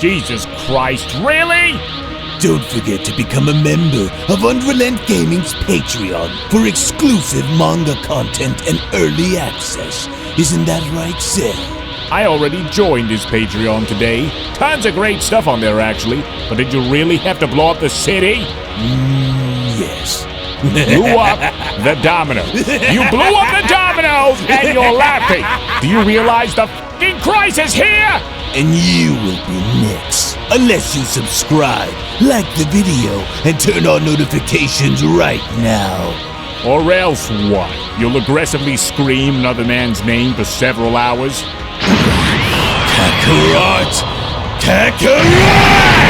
Jesus Christ, really? Don't forget to become a member of UnrealEntGaming's Patreon for exclusive manga content and early access. Isn't that right, Seth? I already joined his Patreon today. Tons of great stuff on there, actually. But did you really have to blow up the city? Yes. Blew up the domino. You blew up the dominoes and you're laughing. Do you realize the f***ing crisis here? And you will be next. Unless you subscribe, like the video, and turn on notifications right now. Or else what? You'll aggressively scream another man's name for several hours? Kakarot! Kakarot!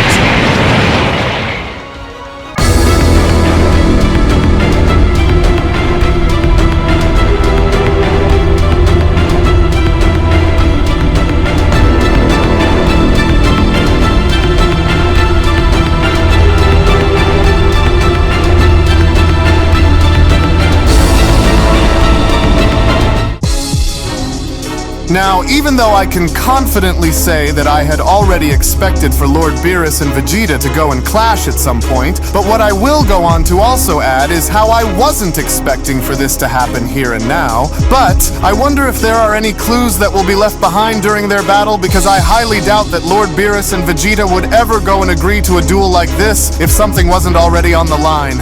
Now, even though I can confidently say that I had already expected for Lord Beerus and Vegeta to go and clash at some point, but what I will go on to also add is how I wasn't expecting for this to happen here and now. But I wonder if there are any clues that will be left behind during their battle, because I highly doubt that Lord Beerus and Vegeta would ever go and agree to a duel like this if something wasn't already on the line.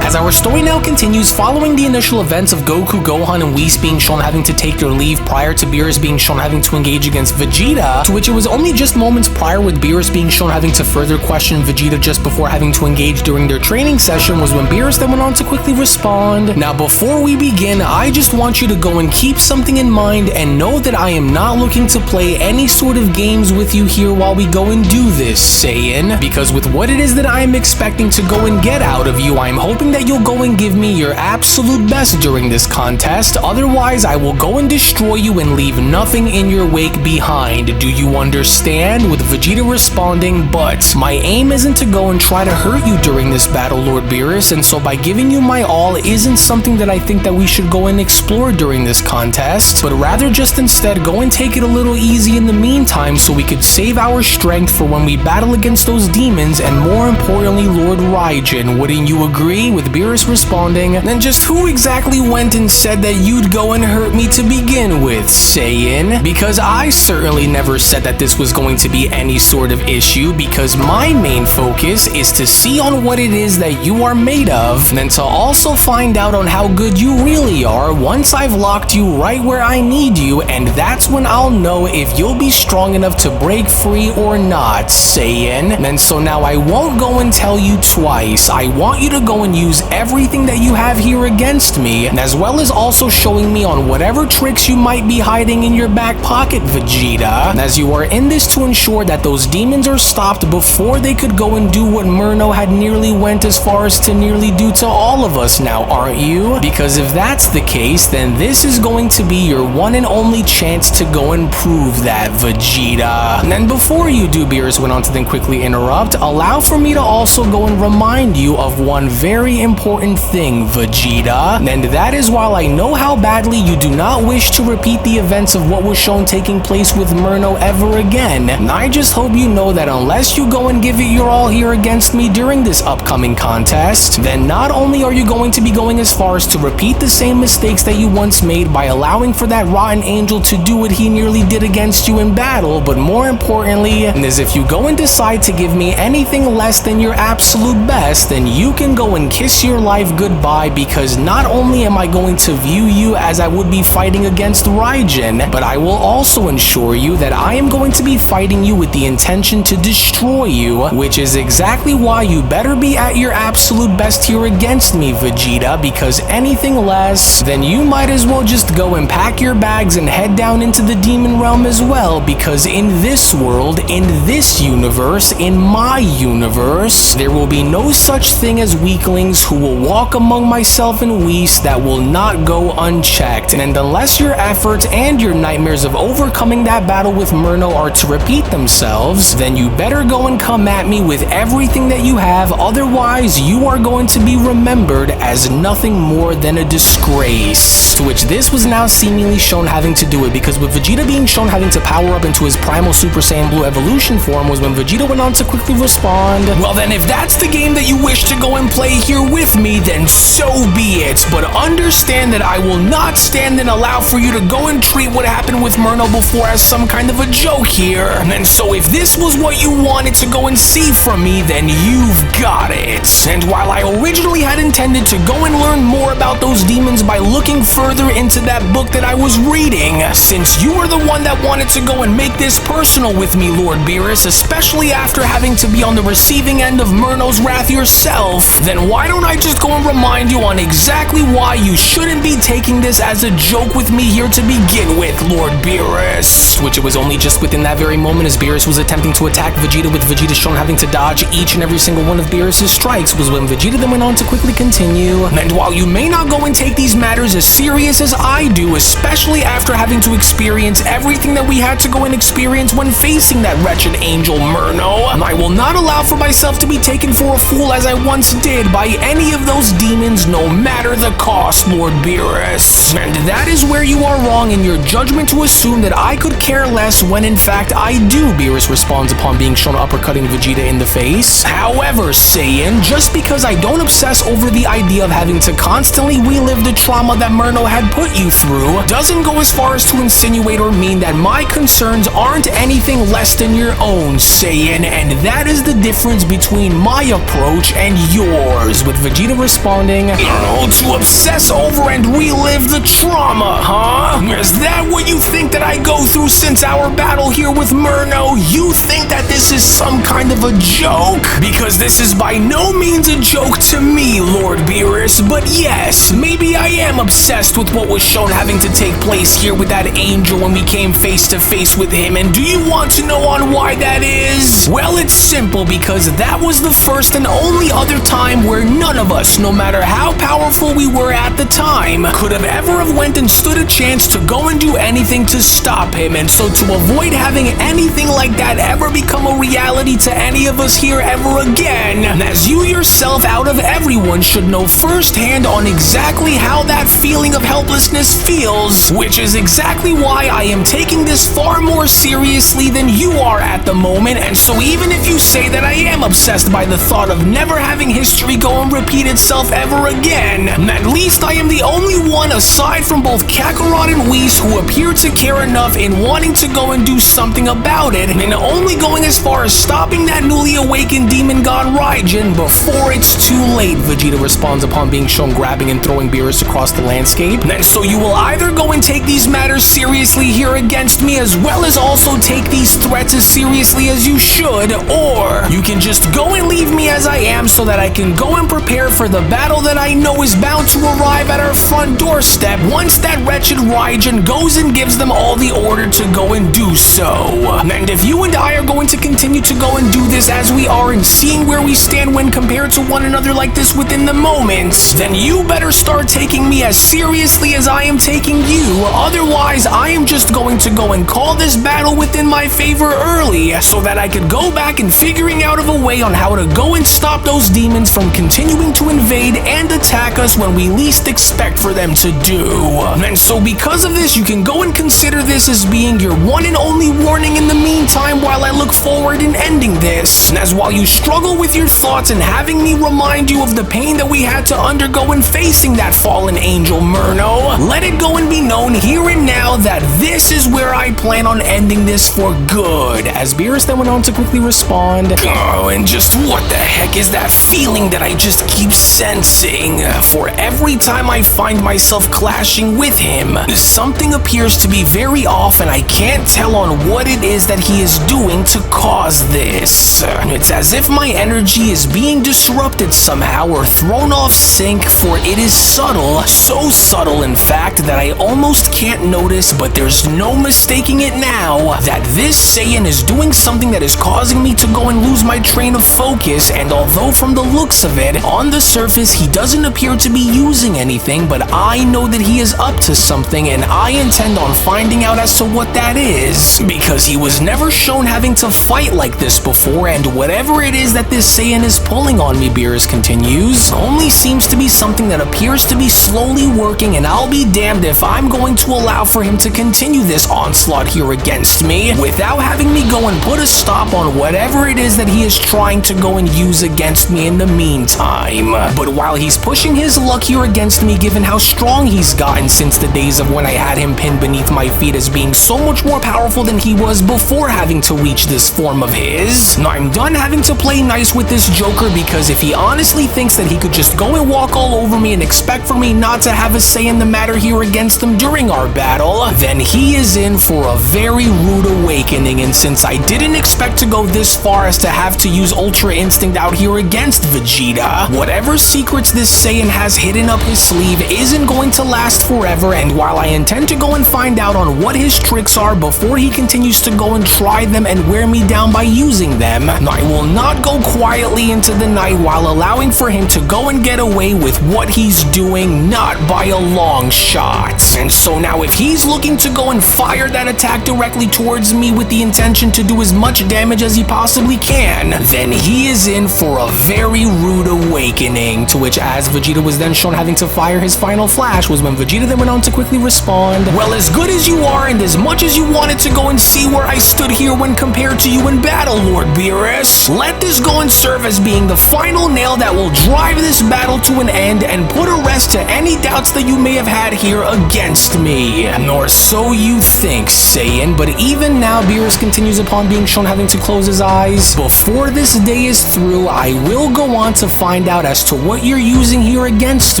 As our story now continues, following the initial events of Goku, Gohan, and Whis being shown having to take their leave prior to Beerus being shown having to engage against Vegeta, to which it was only just moments prior with Beerus being shown having to further question Vegeta just before having to engage during their training session, was when Beerus then went on to quickly respond. Now before we begin, I just want you to go and keep something in mind and know that I am not looking to play any sort of games with you here while we go and do this, Saiyan, because with what it is that I am expecting to go and get out of you, I am hoping that you'll go and give me your absolute best during this contest. Otherwise, I will go and destroy you and leave nothing in your wake behind. Do you understand? With Vegeta responding, but my aim isn't to go and try to hurt you during this battle, Lord Beerus, and so by giving you my all isn't something that I think that we should go and explore during this contest, but rather just instead go and take it a little easy in the meantime so we could save our strength for when we battle against those demons, and more importantly, Lord Raijin. Wouldn't you agree? With Beerus responding, then just who exactly went and said that you'd go and hurt me to begin with, Saiyan? Because I certainly never said that this was going to be any sort of issue, because my main focus is to see on what it is that you are made of, and then to also find out on how good you really are once I've locked you right where I need you, and that's when I'll know if you'll be strong enough to break free or not, Saiyan. And so now I won't go and tell you twice. I want you to go and use everything that you have here against me, and as well as also showing me on whatever tricks you might be hiding in your back pocket, Vegeta, as you are in this to ensure that those demons are stopped before they could go and do what Merno had nearly went as far as to nearly do to all of us now, aren't you? Because if that's the case, then this is going to be your one and only chance to go and prove that, Vegeta. And then before you do, Beerus went on to then quickly interrupt, allow for me to also go and remind you of one very important thing, Vegeta, and that is while I know how badly you do not wish to repeat the events of what was shown taking place with Merno ever again, and I just hope you know that unless you go and give it your all here against me during this upcoming contest, then not only are you going to be going as far as to repeat the same mistakes that you once made by allowing for that rotten angel to do what he nearly did against you in battle, but more importantly, is if you go and decide to give me anything less than your absolute best, then you can go and kiss your life goodbye, because not only am I going to view you as I would be fighting against Raijin, but I will also ensure you that I am going to be fighting you with the intention to destroy you, which is exactly why you better be at your absolute best here against me, Vegeta, because anything less, then you might as well just go and pack your bags and head down into the demon realm as well, because in this world, in this universe, in my universe, there will be no such thing as weaklings who will walk among myself and Whis that will not go unchecked, and unless your efforts and your nightmares of overcoming that battle with Merno are to repeat themselves, then you better go and come at me with everything that you have, otherwise you are going to be remembered as nothing more than a disgrace. To which this was now seemingly shown having to do it, because with Vegeta being shown having to power up into his Primal Super Saiyan Blue evolution form was when Vegeta went on to quickly respond, "Well then, if that's the game that you wish to go and play here with me, then so be it, but understand that I will not stand and allow for you to go and treat what happened with Merno before as some kind of a joke here. And so if this was what you wanted to go and see from me, then you've got it." And while I originally had intended to go and learn more about those demons by looking further into that book that I was reading, since you were the one that wanted to go and make this personal with me, Lord Beerus, especially after having to be on the receiving end of Merno's wrath yourself, then why don't I just go and remind you on exactly why you shouldn't be taking this as a joke with me here to begin with, Lord Beerus. Which it was only just within that very moment as Beerus was attempting to attack Vegeta, with Vegeta shown having to dodge each and every single one of Beerus' strikes, was when Vegeta then went on to quickly continue, "And while you may not go and take these matters as serious as I do, especially after having to experience everything that we had to go and experience when facing that wretched angel Merno, I will not allow for myself to be taken for a fool as I once did by any of those demons, no matter the cost, Lord Beerus. And that is where you are wrong in your judgment to assume that I could care less when in fact I do," Beerus responds upon being shown uppercutting Vegeta in the face. "However, Saiyan, just because I don't obsess over the idea of having to constantly relive the trauma that Merno had put you through, doesn't go as far as to insinuate or mean that my concerns aren't anything less than your own, Saiyan, and that is the difference between my approach and yours," with Vegeta responding, "Oh, to obsess over and relive the trauma, huh? Is that what you think that I go through since our battle here with Merno? You think that this is some kind of a joke? Because this is by no means a joke to me, Lord Beerus, but yes, maybe I am obsessed with what was shown having to take place here with that angel when we came face to face with him, and do you want to know on why that is? Well, it's simple, because that was the first and only other time where none of us, no matter how powerful we were at the time, could have ever have went and stood a chance to go and do anything to stop him, and so to avoid having anything like that ever become a reality to any of us here ever again, as you yourself out of everyone should know firsthand on exactly how that feeling of helplessness feels, which is exactly why I am taking this far more seriously than you are at the moment. And so even if you say that I am obsessed by the thought of never having history go and repeat itself ever again, at least I am the only one aside from both Kakarot and Whis who appear to care enough in wanting to go and do something about it, and only going as far as stopping that newly awakened demon god Raijin before it's too late, Vegeta responds upon being shown grabbing and throwing Beerus across the landscape. And so you will either go and take these matters seriously here against me, as well as also take these threats as seriously as you should, or you can just go and leave me as I am so that I can go and prepare for the battle that I know is bound to arrive at our front doorstep once that wretched Raijin goes and gives them all the order to go and do so. And if you and I are going to continue to go and do this as we are and seeing where we stand when compared to one another like this within the moment, then you better start taking me as seriously as I am taking you, otherwise I am just going to go and call this battle within my favor early so that I could go back and figuring out of a way on how to go and stop those demons from continuing to invade and attack us when we least expect for them to do. And so because of this, you can go and consider this as being your one and only warning in the meantime while I look forward in ending this. And as while you struggle with your thoughts and having me remind you of the pain that we had to undergo in facing that fallen angel Merno, let it go and be known here and now that this is where I plan on ending this for good. As Beerus then went on to quickly respond, "Oh, and just what the heck is that feeling that I just keep sensing? For every time I find myself clashing with him, something appears to be very off and I can't tell on what it is that he is doing to cause this. It's as if my energy is being disrupted somehow or thrown off sync, for it is subtle, so subtle in fact that I almost can't notice, but there's no mistaking it now, that this Saiyan is doing something that is causing me to go and lose my train of focus, and although from the looks of it, on the surface he doesn't appear to be using anything, but I know that he is up to something, and I intend on finding out as to what that is, because he was never shown having to fight like this before, and whatever it is that this Saiyan is pulling on me, Beerus continues, only seems to be something that appears to be slowly working, and I'll be damned if I'm going to allow for him to continue this onslaught here against me without having me go and put a stop on whatever it is that he is trying to go and use against me in the meantime. But while he's pushing his luck here against me, given how strong he's gotten since the days of when I had him pinned beneath my feet as being so much more powerful than he was before having to reach this form of his, now I'm done having to play nice with this Joker, because if he honestly thinks that he could just go and walk all over me and expect for me not to have a say in the matter here against him during our battle, then he is in for a very rude awakening. And since I didn't expect to go this far as to have to use Ultra Instinct out here against Vegeta, whatever secrets this Saiyan has hidden up his sleeve isn't going to last forever, and while I intend to go and find out on what his tricks are before he continues to go and try them and wear me down by using them, I will not go quietly into the night while allowing for him to go and get away with what he's doing, not by a long shot. And so now if he's looking to go and fire that attack directly towards me with the intention to do as much damage as he possibly can, then he is in for a very rude awakening. To which, as Vegeta was then shown having to fire his final flash, was when Vegeta then went on to quickly respond, "Well, as good as you are and as much as you wanted to go and see where I stood here when compared to you in battle, Lord Beerus, let this go and serve as being the final nail that will drive this battle to an end and put a rest to any doubts that you may have had here against me. Nor so you think, Saiyan." But even now, Beerus continues upon being shown having to close his eyes. "Before this day is through, I will go on to find out as to what you're using here against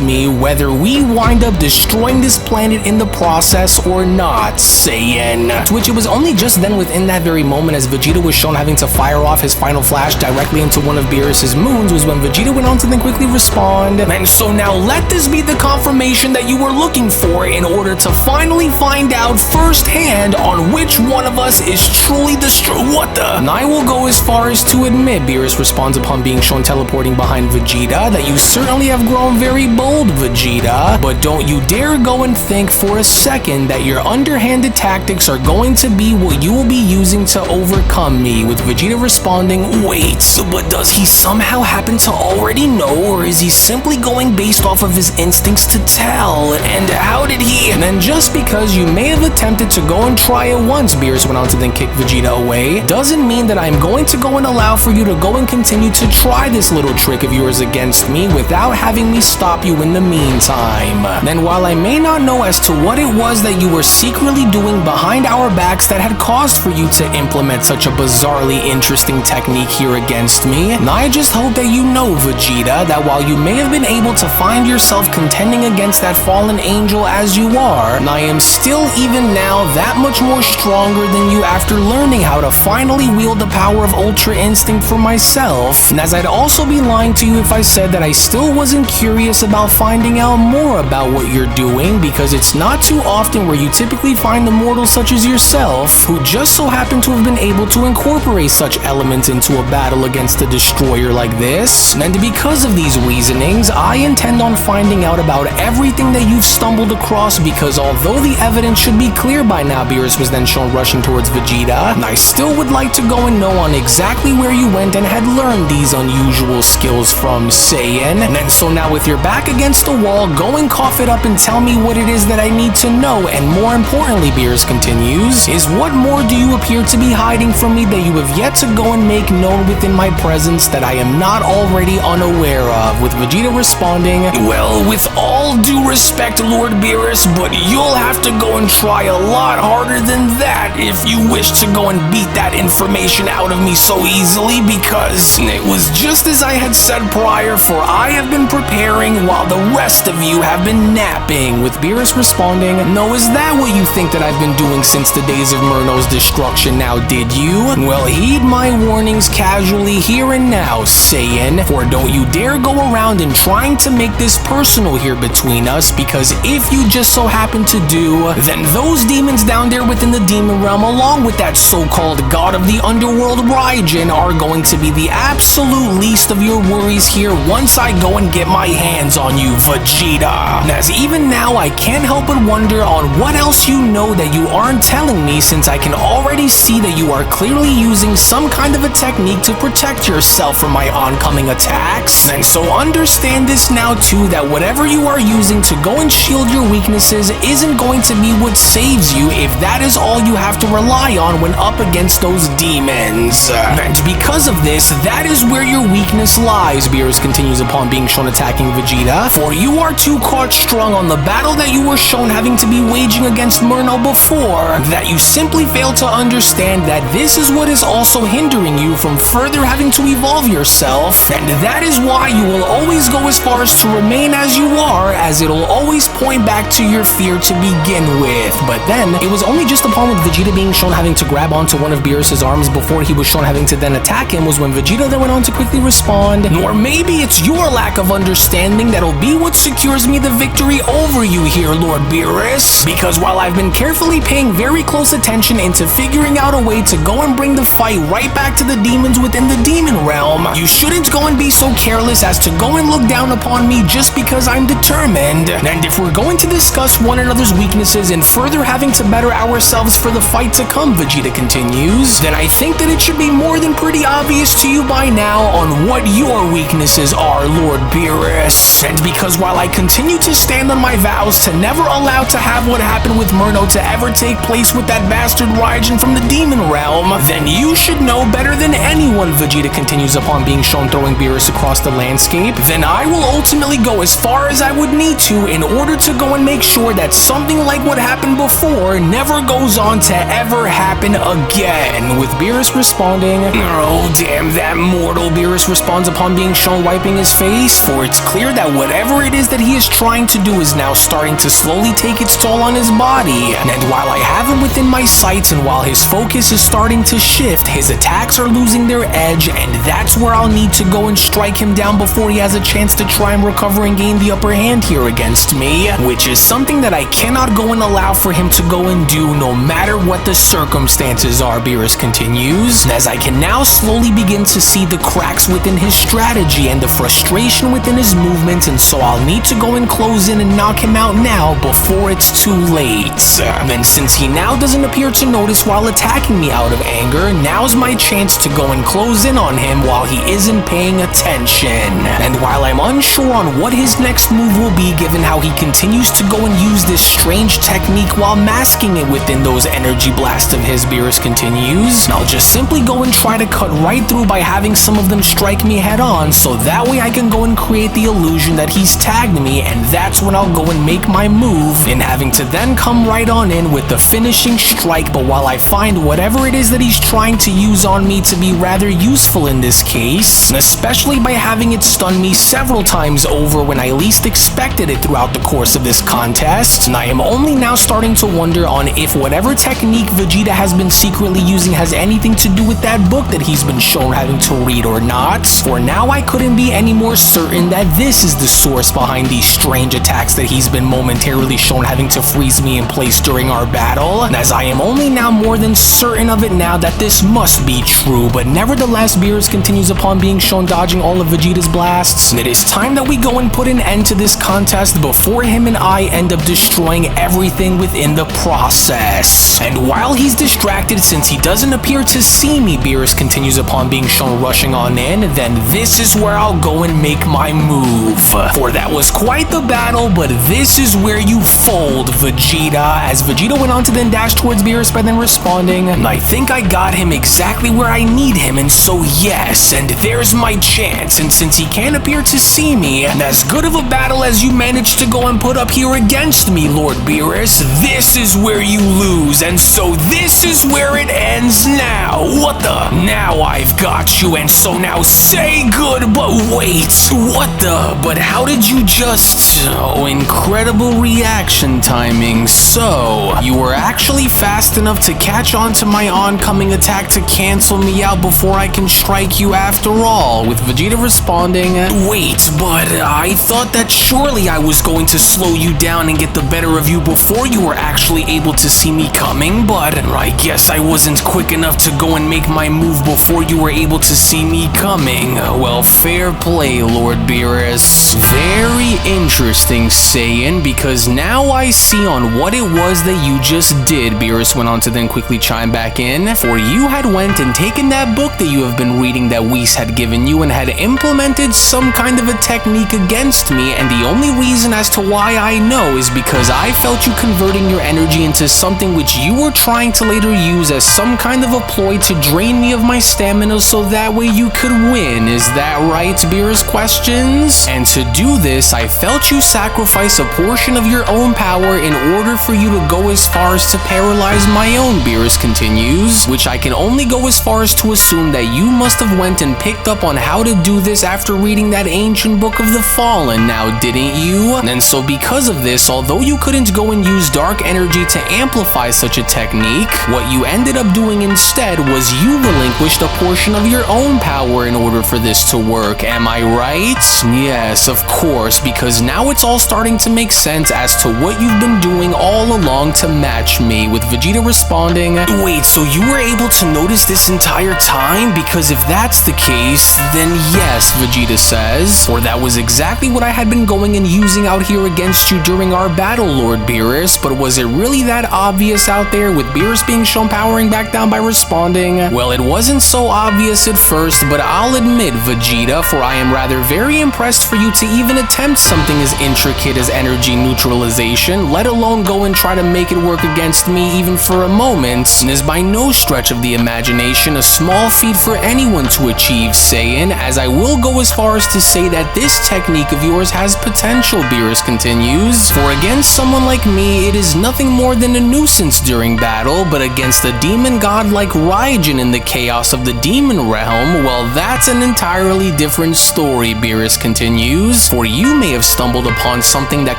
me, whether we wind up destroying this planet in the process or not, Saiyan." To which it was only just then within that very moment, as Vegeta was shown having to fire off his final flash directly into one of Beerus's moons, was when Vegeta went on to then quickly respond, "And so now let this be the confirmation that you were looking for in order to finally find out firsthand on which one of us is truly the what the?" And I will go as far as to admit, Beerus responds upon being shown teleporting behind Vegeta, "that you certainly have grown very bold, Vegeta, but don't you dare go and think for a second that your underhanded tactics are going to be what you will be using to overcome me." With Vegeta responding, "Wait, but does he somehow happen to already know, or is he simply going based off of his instincts to tell? And how did he?" And then just because you may have attempted to go and try it once, Beerus went on to then kick Vegeta away, doesn't mean that I'm going to go and allow for you to go and continue to try this little trick of yours against me without having me stop you in the meantime. Then while I may not know as to what it was that you were secretly doing behind our backs that had caused for you to implement such a bizarrely interesting technique here against me, I just hope that you know, Vegeta, that while you may have been able to find yourself contending against that fallen angel as you are, I am still even now that much more stronger than you after learning how to finally wield the power of Ultra Instinct for myself. And as I'd also be lying to you if I said that I still wasn't curious about finding out more about what you're doing, because it's not too often where you typically find immortals such as yourself who just so happen to have been able to incorporate such elements into a battle against a destroyer like this. And because of these reasonings, I intend on finding out about everything that you've stumbled across, because although the evidence should be clear by now, Beerus was then shown rushing towards Vegeta, I still would like to go and know on exactly where you went and had learned these unusual skills from, Saiyan. And so now with your back against the wall, go and cough it up and tell me what it is that I need to know. And more importantly, Beerus continues, is what more do you appear to be hiding from me that you have yet to go and make known within my presence that I am not already unaware of? With Vegeta responding, "Well, with all due respect, Lord Beerus, but you'll have to go and try a lot harder than that if you wish to go and beat that information out of me so easily, because it was just as I had said prior, for I have been preparing while the rest of you have been napping." With Beerus responding, "No, is that what you think that I've been doing since the days of Merno's destruction now, did you? Well, heed my warnings casually here and now, Saiyan, for don't you dare go around and trying to make this personal here between us, because if you just so happen to do, then those demons down there within the demon realm, along with that so-called god of the underworld Raijin, are going to be the absolute least of your worries here once I go and get my hands on you, Vegeta. As even now, I can't help but wonder on what else you know that you aren't telling me, since I can already see that you are clearly using some kind of a technique to protect yourself from my oncoming attacks. And so understand this now too, that whatever you are using to go and shield your weaknesses isn't going to be what saves you if that is all you have to rely on when up against those demons. And because of this, that is where your weakness lies, Beerus continues upon being shown attacking Vegeta, for you are too caught strung on the battle that you were shown having to be waging against Merno before, that you simply fail to understand that this is what is also hindering you from further having to evolve yourself, and that is why you will always go as far as to remain as you are, as it'll always point back to your fear to begin with. But then, it was only just upon with Vegeta being shown having to grab onto one of Beerus' arms before he was shown having to then attack him was when Vegeta then went on to quickly respond, "Nor maybe it's your lack of understanding that'll be what secures me the victory over you here, Lord Beerus, because while I've been carefully paying very close attention into figuring out a way to go and bring the fight right back to the demons within the demon realm, you shouldn't go and be so careless as to go and look down upon me just because I'm determined. And if we're going to discuss one another's weaknesses and further having to better ourselves for the fight to come," Vegeta continues, "then I think that it should be more than pretty obvious to you by now on what your weaknesses are, Lord Beerus. And because while I continue to stand on my vows to never allow to have what happened with Merno to ever take place with that bastard Raijin from the demon realm, then you should know better than anyone," Vegeta continues upon being shown throwing Beerus across the landscape, "then I will ultimately go as far as I would need to in order to go and make sure that something like what happened before never goes on to ever happen again," with Beerus responding, "Oh damn that mortal," Beerus responds upon being shown wiping his face, for it's clear that whatever it is that he is trying to do is now starting to slowly take its toll on his body. And while I have him within my sights and while his focus is starting to shift, his attacks are losing their edge, and that's where I'll need to go and strike him down before he has a chance to try and recover and gain the upper hand here against me, which is something that I cannot go and allow for him to go and do no matter what the circumstances are," Beerus continues, as I can now slowly begin to see the cracks within his strategy and the frustration within his movements, and so I'll need to go and close in and knock him out now before it's too late. And since he now doesn't appear to notice while attacking me out of anger, now's my chance to go and close in on him while he isn't paying attention. And while I'm unsure on what his next move will be, given how he continues to go and use this strange technique while masking it within those energy blasts of his, Beerus continues, I'll just simply go and try to cut right through by having some of them strike me head on, so that way I can go and create the illusion that he's tagged me, and that's when I'll go and make my move, in having to then come right on in with the finishing strike. But while I find whatever it is that he's trying to use on me to be rather useful in this case, especially by having it stun me several times over when I least expected it throughout the course of this contest, and I am only now starting to wonder on if whatever technique Vegeta has been secretly using has anything to do with that book that he's been shown having to read or not. For now, I couldn't be any more certain that this is the source behind these strange attacks that he's been momentarily shown having to freeze me in place during our battle, as I am only now more than certain of it now that this must be true. But nevertheless, Beerus continues upon being shown dodging all of Vegeta's blasts, and it is time that we go and put an end to this contest before him and I end up destroying everything within the process. And while he's distracted, since he doesn't appear to see me, Beerus continues upon being shown rushing on in, then this is where I'll go and make my move. For that was quite the battle, but this is where you fold, Vegeta, as Vegeta went on to then dash towards Beerus by then responding, and I think I got him exactly where I need him, and so yes, and there's my chance. And since he can't appear to see me, and as good of a battle as you managed to go and put up here against me, Lord Beerus, this is where you lose, and so this is where it ends now. What the? Now I've got you, and so now say good, but wait, what but how did you just... Oh, incredible reaction timing. So, you were actually fast enough to catch on to my oncoming attack to cancel me out before I can strike you after all, with Vegeta responding, wait, but I thought that surely I was going to slow you down and get the better of you before you were actually able to see me coming, but I guess I wasn't quick enough to go and make my move before you were able to see me coming. Well, fair play, Lord Beerus. Very interesting, Saiyan, because now I see on what it was that you just did, Beerus went on to then quickly chime back in, for you had went and taken that book that you have been reading that Whis had given you and had implemented some kind of a technique against me, and the only reason as to why I know is because I felt you converting your energy into something which you were trying to later use as some kind of a ploy to drain me of my stamina so that way you could win. Is that right, Beerus questions? And to do this, I felt you sacrifice a portion of your own power in order for you to go as far as to paralyze my own, Beerus continues, which I can only go as far as to assume that you must have went and picked up on how to do this after reading that ancient book of the Fallen, now didn't you? And so because of this, although you couldn't go and use dark energy to amplify such a technique, what you ended up doing instead was you relinquished a portion of your own power in order for this to work, am I right? Yes, of course, because now it's all starting to make sense as to what you've been doing all along to match me, with Vegeta responding, wait, so you were able to notice this entire time? Because if that's the case, then yes, Vegeta says, for that was exactly what I had been going and using out here against you during our battle, Lord Beerus, but was it really that obvious out there, with Beerus being shown powering back down by responding, well, it wasn't so obvious at first, but I'll admit, Vegeta, for I am rather very impressed for you to even attempt something as intricate as energy neutralization, let alone go and try to make it work against me even for a moment, and is by no stretch of the imagination a small feat for anyone to achieve, Saiyan, as I will go as far as to say that this technique of yours has potential, Beerus continues, for against someone like me, it is nothing more than a nuisance during battle, but against a demon god like Raijin in the chaos of the demon realm, well, that's an entirely different story, Beerus continues, for you may have stumbled upon something that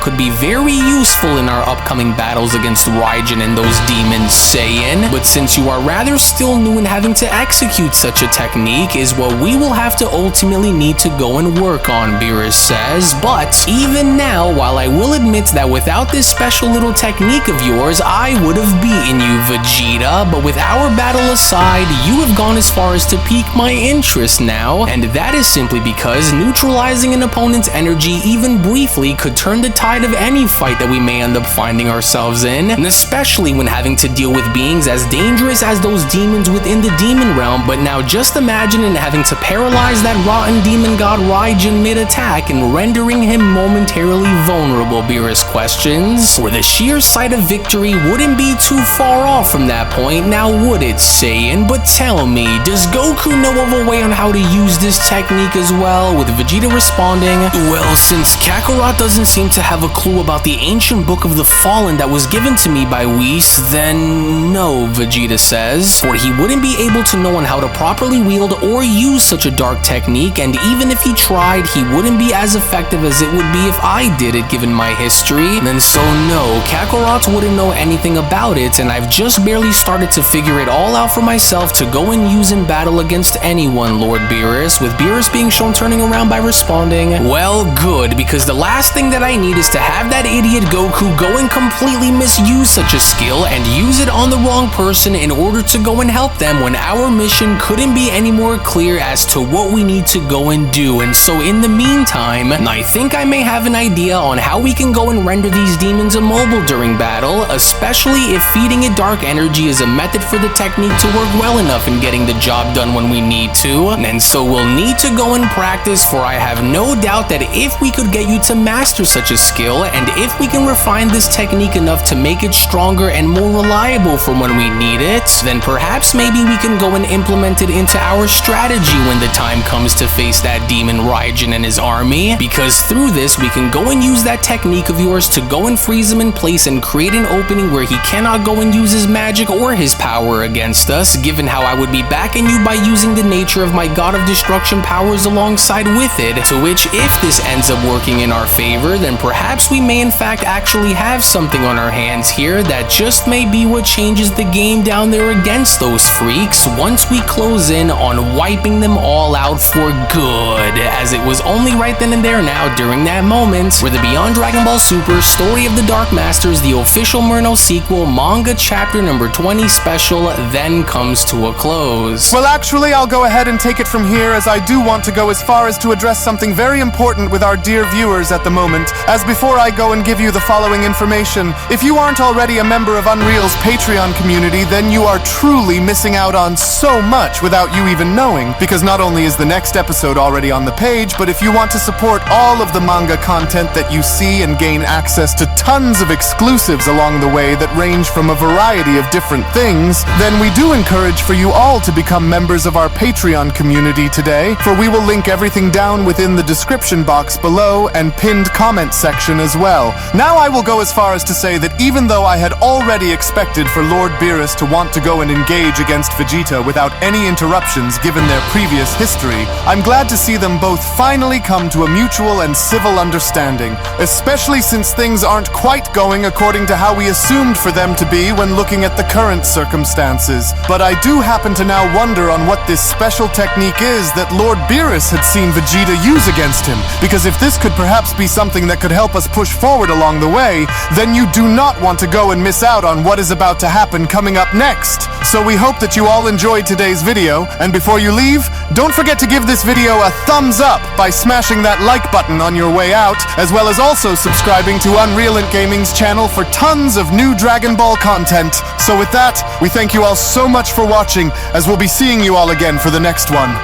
could be very useful in our upcoming battles against Raijin and those demons, Saiyan, but since you are rather still new in having to execute such a technique is what we will have to ultimately need to go and work on, Beerus says, but even now, while I will admit that without this special little technique of yours, I would have beaten you, Vegeta, but with our battle aside, you have gone as far as to pique my interest now, and that is simply because neutralizing an opponent's energy even briefly could turn the tide of any fight that we may end up finding ourselves in, and especially when having to deal with beings as dangerous as those demons within the demon realm. But now just imagine in having to paralyze that rotten demon god Raijin mid-attack and rendering him momentarily vulnerable, Beerus questions, for the sheer sight of victory wouldn't be too far off from that point, now would it, Saiyan? But tell me, does Goku know of a way on how to use this technique as well, with Vegeta responding, well, since Kakarot doesn't seem to have a clue about the ancient book of the Fallen that was given to me by Whis, then no, Vegeta says, for he wouldn't be able to know on how to properly wield or use such a dark technique, and even if he tried, he wouldn't be as effective as it would be if I did it given my history, and so no, Kakarot wouldn't know anything about it, and I've just barely started to figure it all out for myself to go and use in battle against anyone, Lord Beerus, with Beerus being shown turning around by responding, well, good, because the last thing that I need is to have that idiot Goku go and completely misuse such a skill and use it on the wrong person in order to go and help them when our mission couldn't be any more clear as to what we need to go and do. And so in the meantime, I think I may have an idea on how we can go and render these demons immobile during battle, especially if feeding it dark energy is a method for the technique to work well enough in getting the job done when we need to. And so we'll need to go and practice, for I have no doubt that if we could get you to master such a skill, and if we can refine this technique enough to make it stronger and more reliable for when we need it, then perhaps maybe we can go and implement it into our strategy when the time comes to face that demon Raijin and his army, because through this we can go and use that technique of yours to go and freeze him in place and create an opening where he cannot go and use his magic or his power against us, given how I would be backing you by using the nature of my God of Destruction powers alongside with it To which, if this ends up working in our favor, then perhaps we may in fact actually have something on our hands here that just may be what changes the game down there against those freaks once we close in on wiping them all out for good, as it was only right then and there now during that moment where the Beyond Dragon Ball Super Story of the Dark Masters, the official Merno sequel, manga chapter number 20 special, then comes to a close. Well, actually, I'll go ahead and take it from here, as I do want to go as far as to address something very important with our dear viewers at the moment. As before I go and give you the following information, if you aren't already a member of Unreal's Patreon community, then you are truly missing out on so much without you even knowing, because not only is the next episode already on the page, but if you want to support all of the manga content that you see and gain access to tons of exclusives along the way that range from a variety of different things, then we do encourage for you all to become members of our Patreon community today, for we will link everything down within the description box below and pinned comment section as well. Now I will go as far as to say that even though I had already expected for Lord Beerus to want to go and engage against Vegeta without any interruptions given their previous history, I'm glad to see them both finally come to a mutual and civil understanding, especially since things aren't quite going according to how we assumed for them to be when looking at the current circumstances. But I do happen to now wonder on what this special technique is that Lord Beerus had seen Vegeta use against him, because if this could perhaps be something that could help us push forward along the way, then you do not want to go and miss out on what is about to happen coming up next. So we hope that you all enjoyed today's video, and before you leave, don't forget to give this video a thumbs up by smashing that like button on your way out, as well as also subscribing to UnrealEntGaming's channel for tons of new Dragon Ball content. So with that, we thank you all so much for watching, as we'll be seeing you all again for the next one.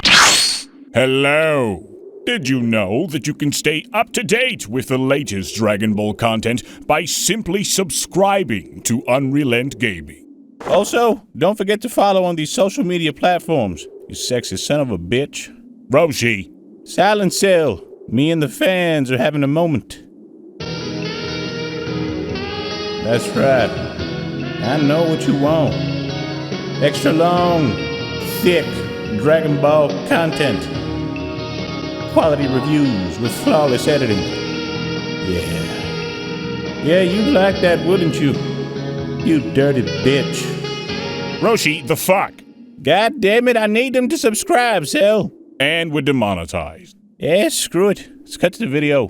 Hello! Did you know that you can stay up to date with the latest Dragon Ball content by simply subscribing to UnrealEntGaming? Also, don't forget to follow on these social media platforms, you sexy son of a bitch. Roshi! Silent Cell, me and the fans are having a moment. That's right. I know what you want. Extra long, thick Dragon Ball content. Quality reviews with flawless editing. Yeah, you'd like that, wouldn't you? You dirty bitch. Roshi, the fuck? God damn it, I need them to subscribe, Cell. And we're demonetized. Yeah, screw it. Let's cut to the video.